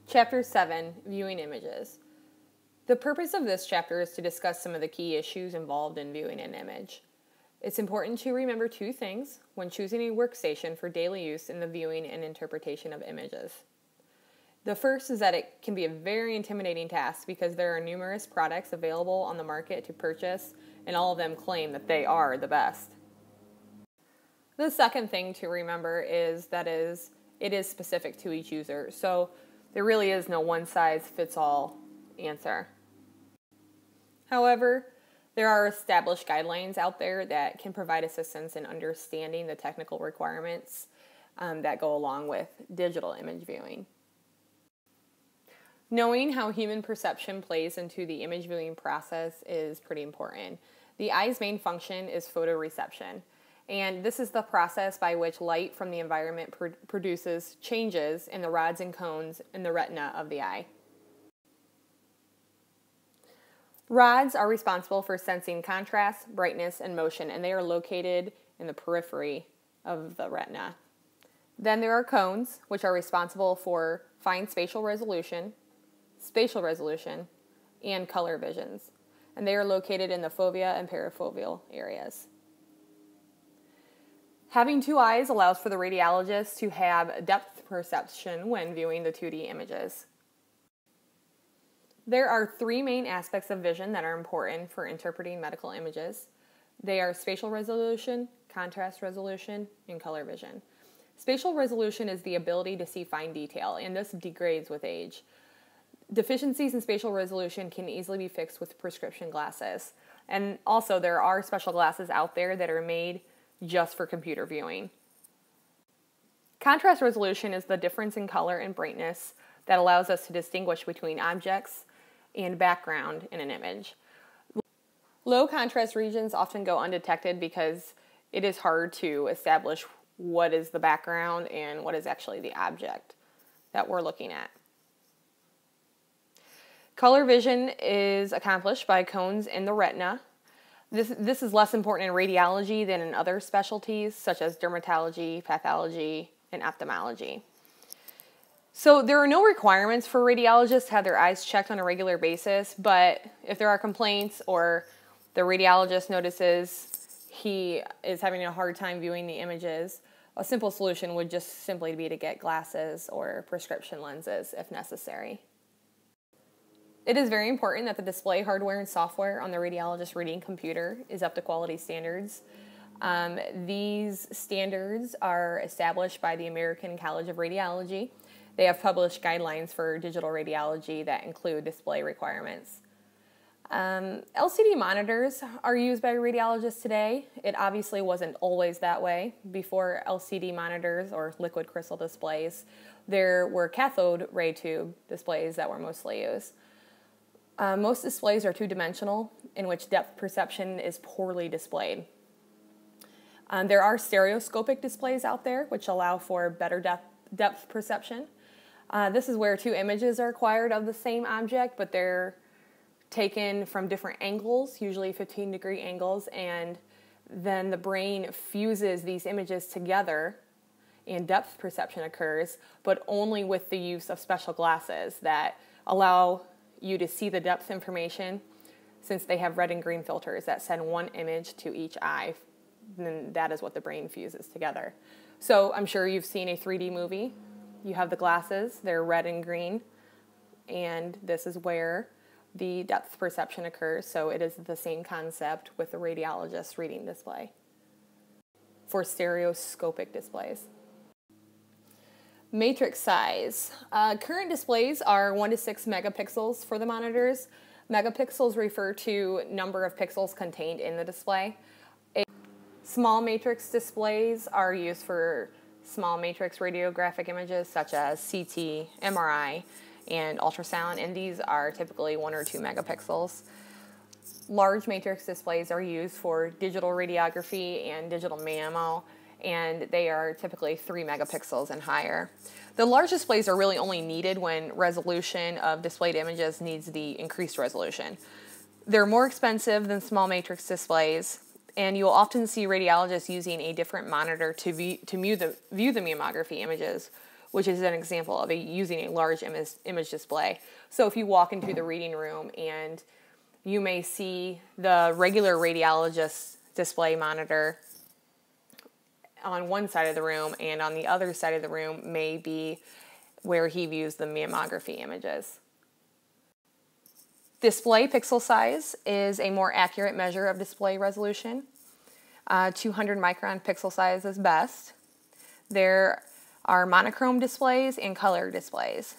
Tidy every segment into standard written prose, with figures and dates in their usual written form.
Chapter 7, Viewing Images. The purpose of this chapter is to discuss some of the key issues involved in viewing an image. It's important to remember two things when choosing a workstation for daily use in the viewing and interpretation of images. The first is that it can be a very intimidating task because there are numerous products available on the market to purchase, and all of them claim that they are the best. The second thing to remember is that it is specific to each user, so there really is no one-size-fits-all answer. However, there are established guidelines out there that can provide assistance in understanding the technical requirements that go along with digital image viewing. Knowing how human perception plays into the image viewing process is pretty important. The eye's main function is photoreception, and this is the process by which light from the environment produces changes in the rods and cones in the retina of the eye. Rods are responsible for sensing contrast, brightness, and motion, and they are located in the periphery of the retina. Then there are cones, which are responsible for fine spatial resolution, and color visions, and they are located in the fovea and parafoveal areas. Having two eyes allows for the radiologist to have depth perception when viewing the 2D images. There are three main aspects of vision that are important for interpreting medical images. They are spatial resolution, contrast resolution, and color vision. Spatial resolution is the ability to see fine detail, and this degrades with age. Deficiencies in spatial resolution can easily be fixed with prescription glasses. And also, there are special glasses out there that are made just for computer viewing. Contrast resolution is the difference in color and brightness that allows us to distinguish between objects and background in an image. Low contrast regions often go undetected because it is hard to establish what is the background and what is actually the object that we're looking at. Color vision is accomplished by cones in the retina. This is less important in radiology than in other specialties such as dermatology, pathology, and ophthalmology. So there are no requirements for radiologists to have their eyes checked on a regular basis, but if there are complaints or the radiologist notices he is having a hard time viewing the images, a simple solution would just simply be to get glasses or prescription lenses if necessary. It is very important that the display hardware and software on the radiologist reading computer is up to quality standards. These standards are established by the American College of Radiology. They have published guidelines for digital radiology that include display requirements. LCD monitors are used by radiologists today. It obviously wasn't always that way. Before LCD monitors or liquid crystal displays, there were cathode ray tube displays that were mostly used. Most displays are two-dimensional, in which depth perception is poorly displayed. There are stereoscopic displays out there, which allow for better depth perception. This is where two images are acquired of the same object, but they're taken from different angles, usually 15-degree angles, and then the brain fuses these images together and depth perception occurs, but only with the use of special glasses that allow you to see the depth information, since they have red and green filters that send one image to each eye. And that is what the brain fuses together. So I'm sure you've seen a 3D movie. You have the glasses, they're red and green, and this is where the depth perception occurs. So it is the same concept with the radiologist reading display for stereoscopic displays. Matrix size. Current displays are 1 to 6 megapixels for the monitors. Megapixels refer to number of pixels contained in the display. Small matrix displays are used for small matrix radiographic images such as CT, MRI, and ultrasound, and these are typically 1 or 2 megapixels. Large matrix displays are used for digital radiography and digital mammo, and they are typically 3 megapixels and higher. The large displays are really only needed when resolution of displayed images needs the increased resolution. They're more expensive than small matrix displays, and you'll often see radiologists using a different monitor to view the mammography images, which is an example of using a large image display. So if you walk into the reading room and you may see the regular radiologist display monitor on one side of the room, and on the other side of the room may be where he views the mammography images. Display pixel size is a more accurate measure of display resolution. 200 micron pixel size is best. There are monochrome displays and color displays.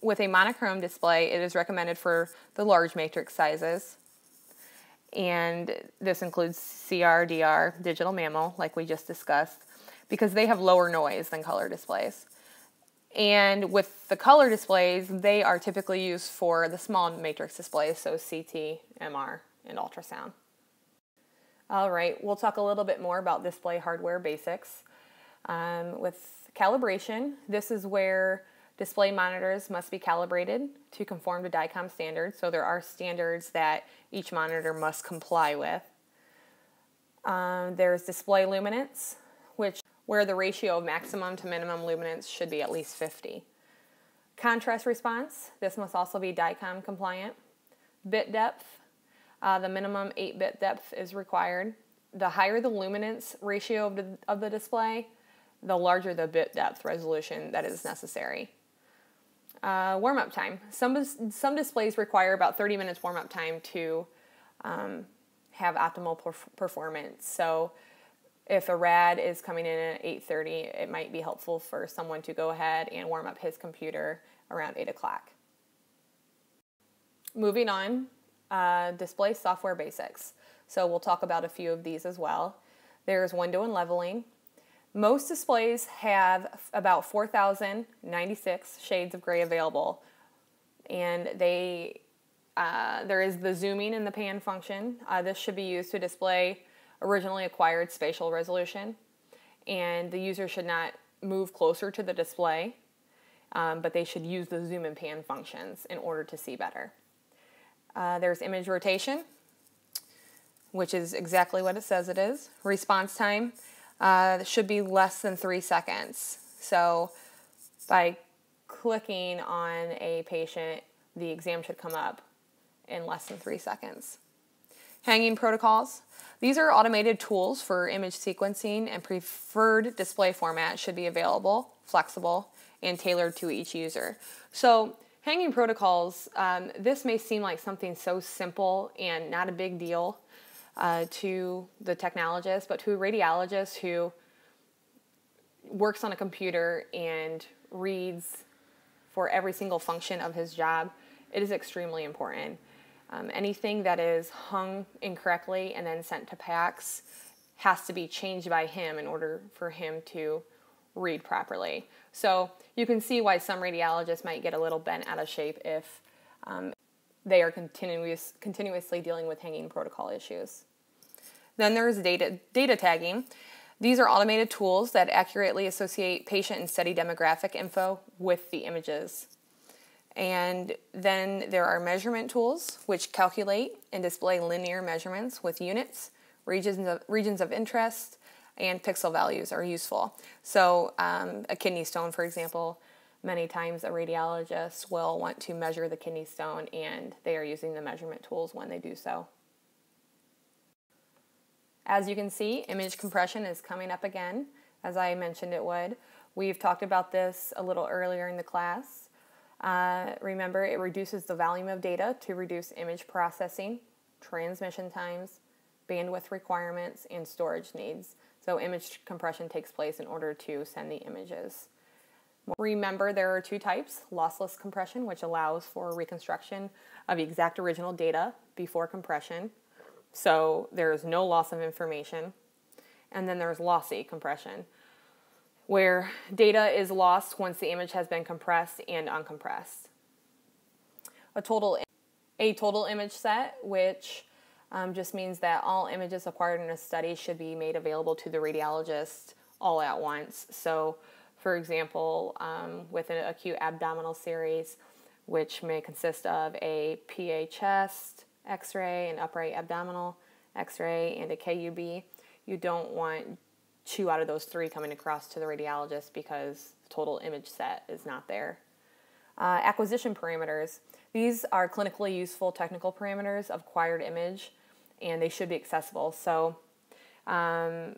With a monochrome display, it is recommended for the large matrix sizes. And this includes CR, DR, digital mammo, like we just discussed, because they have lower noise than color displays. And with the color displays, they are typically used for the small matrix displays, so CT, MR, and ultrasound. All right, we'll talk a little bit more about display hardware basics. With calibration, this is where display monitors must be calibrated to conform to DICOM standards. So there are standards that each monitor must comply with. There's display luminance, where the ratio of maximum to minimum luminance should be at least 50. Contrast response, this must also be DICOM compliant. Bit depth, the minimum 8-bit depth is required. The higher the luminance ratio of the display, the larger the bit depth resolution that is necessary. Warm-up time. Some displays require about 30 minutes warm-up time to have optimal performance. So if a rad is coming in at 8:30, it might be helpful for someone to go ahead and warm up his computer around 8 o'clock. Moving on, display software basics. So we'll talk about a few of these as well. There's window and leveling. Most displays have about 4,096 shades of gray available, and there is the zooming and the pan function. This should be used to display originally acquired spatial resolution, and the user should not move closer to the display, but they should use the zoom and pan functions in order to see better. There's image rotation, which is exactly what it says it is. Response time should be less than 3 seconds. So by clicking on a patient, the exam should come up in less than 3 seconds. Hanging protocols. These are automated tools for image sequencing, and preferred display format should be available, flexible, and tailored to each user. So hanging protocols, this may seem like something so simple and not a big deal to the technologist, but to a radiologist who works on a computer and reads for every single function of his job, it is extremely important. Anything that is hung incorrectly and then sent to PACS has to be changed by him in order for him to read properly. So you can see why some radiologists might get a little bent out of shape if they are continuously dealing with hanging protocol issues. Then there's data tagging. These are automated tools that accurately associate patient and study demographic info with the images. And then there are measurement tools which calculate and display linear measurements with units, regions of interest, and pixel values are useful. So a kidney stone, for example, many times a radiologist will want to measure the kidney stone, and they are using the measurement tools when they do so. As you can see, image compression is coming up again, as I mentioned it would. We've talked about this a little earlier in the class. Remember, it reduces the volume of data to reduce image processing, transmission times, bandwidth requirements, and storage needs. So image compression takes place in order to send the images. Remember, there are two types: lossless compression, which allows for reconstruction of the exact original data before compression, so there is no loss of information. And then there's lossy compression, where data is lost once the image has been compressed and uncompressed. A total image set, which just means that all images acquired in a study should be made available to the radiologist all at once. So, for example, with an acute abdominal series, which may consist of a PA chest X-ray, an upright abdominal X-ray, and a KUB, you don't want 2 out of those 3 coming across to the radiologist because the total image set is not there. Acquisition parameters. These are clinically useful technical parameters of acquired image, and they should be accessible. So the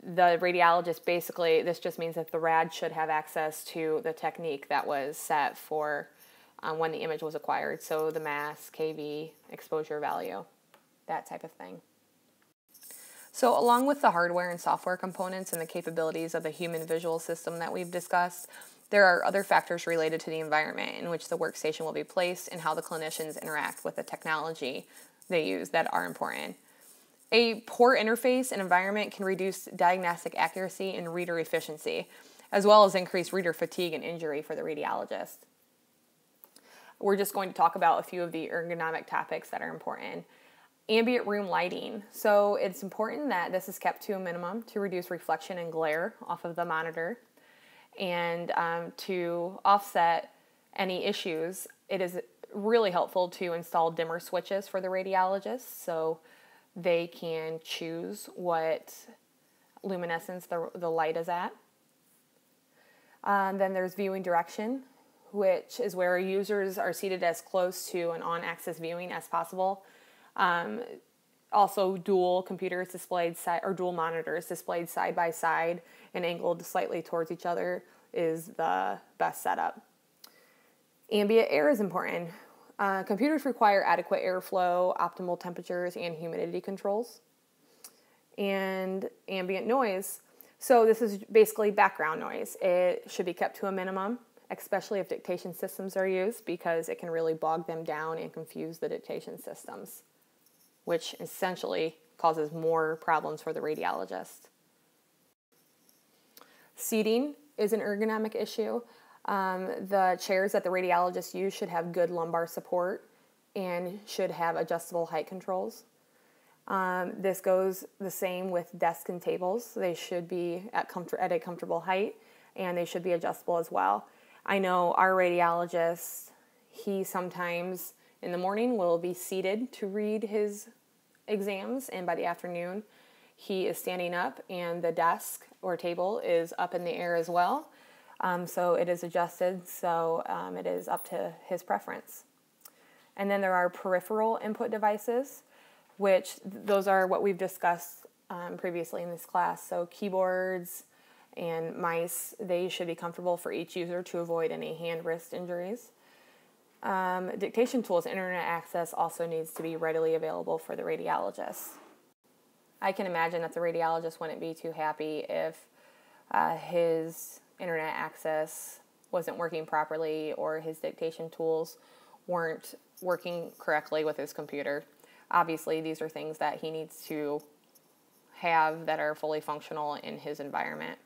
radiologist, basically, this just means that the rad should have access to the technique that was set for when the image was acquired. So the mass, KV, exposure value, that type of thing. So along with the hardware and software components and the capabilities of the human visual system that we've discussed, there are other factors related to the environment in which the workstation will be placed and how the clinicians interact with the technology they use that are important. A poor interface and environment can reduce diagnostic accuracy and reader efficiency, as well as increase reader fatigue and injury for the radiologist. We're just going to talk about a few of the ergonomic topics that are important. Ambient room lighting. So it's important that this is kept to a minimum to reduce reflection and glare off of the monitor. And to offset any issues, it is really helpful to install dimmer switches for the radiologist so they can choose what luminescence the light is at. Then there's viewing direction, which is where users are seated as close to an on-axis viewing as possible. Also, dual computers displayed or dual monitors displayed side by side and angled slightly towards each other is the best setup. Ambient air is important. Computers require adequate airflow, optimal temperatures, and humidity controls. And ambient noise. So this is basically background noise. It should be kept to a minimum, especially if dictation systems are used, because it can really bog them down and confuse the dictation systems, which essentially causes more problems for the radiologist. Seating is an ergonomic issue. The chairs that the radiologists use should have good lumbar support and should have adjustable height controls. This goes the same with desks and tables. They should be at a comfortable height, and they should be adjustable as well. I know our radiologist, he sometimes in the morning will be seated to read his exams, and by the afternoon he is standing up and the desk or table is up in the air as well. So it is adjusted, so it is up to his preference. And then there are peripheral input devices, which those are what we've discussed previously in this class. So keyboards and mice, they should be comfortable for each user to avoid any hand-wrist injuries. Dictation tools, internet access also needs to be readily available for the radiologist. I can imagine that the radiologist wouldn't be too happy if his internet access wasn't working properly or his dictation tools weren't working correctly with his computer. Obviously, these are things that he needs to have that are fully functional in his environment.